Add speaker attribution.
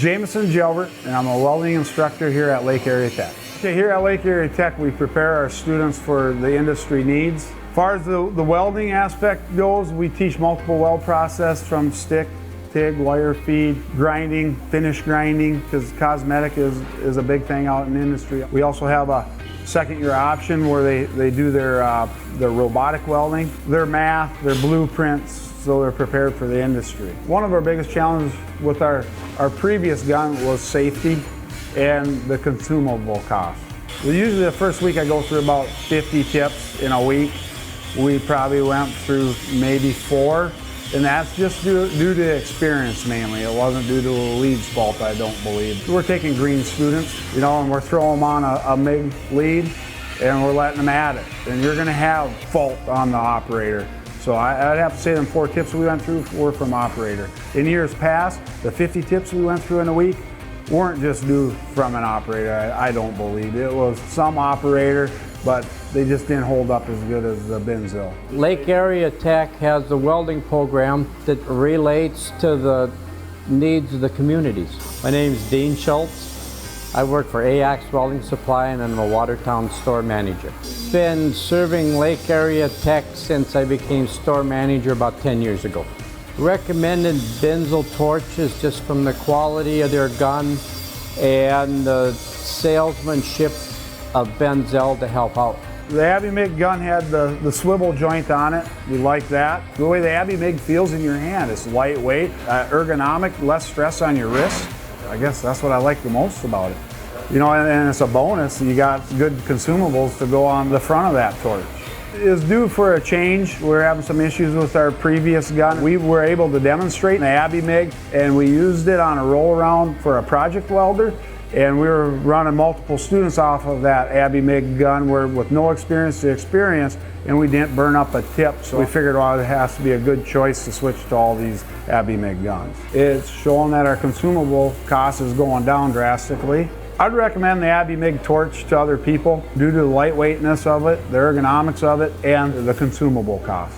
Speaker 1: Jameson Gilbert, and I'm a welding instructor here at Lake Area Tech. Okay, here at Lake Area Tech, we prepare our students for the industry needs. As far as the welding aspect goes, we teach multiple weld process from stick, TIG, wire feed, grinding, finish grinding, because cosmetic is a big thing out in the industry. We also have a second year option where they do their robotic welding, their math, their blueprints, so they're prepared for the industry. One of our biggest challenges with our previous gun was safety and the consumable cost. Usually the first week I go through about 50 tips in a week. We probably went through maybe 4, and that's just due to experience mainly. It wasn't due to a lead's fault, I don't believe. We're taking green students, and we're throwing them on a MIG lead, and we're letting them at it. And you're gonna have fault on the operator. So I'd have to say them 4 tips we went through were from operator. In years past, the 50 tips we went through in a week weren't just due from an operator, I don't believe. It was some operator, but they just didn't hold up as good as the Binzel.
Speaker 2: Lake Area Tech has a welding program that relates to the needs of the communities. My name is Dean Schultz. I work for AX Welding Supply and I'm a Watertown store manager. Been serving Lake Area Tech since I became store manager about 10 years ago. Recommended Binzel torches just from the quality of their gun and the salesmanship of Binzel to help out.
Speaker 1: The ABIMIG gun had the swivel joint on it. We like that. The way the ABIMIG feels in your hand, it's lightweight, ergonomic, less stress on your wrist. I guess that's what I like the most about it. And it's a bonus. You got good consumables to go on the front of that torch. It's due for a change. We're having some issues with our previous gun. We were able to demonstrate the ABIMIG, and we used it on a roll around for a project welder. And we were running multiple students off of that ABIMIG gun with no experience to experience, and we didn't burn up a tip. So we figured, well, it has to be a good choice to switch to all these ABIMIG guns. It's showing that our consumable cost is going down drastically. I'd recommend the ABIMIG torch to other people due to the lightweightness of it, the ergonomics of it, and the consumable cost.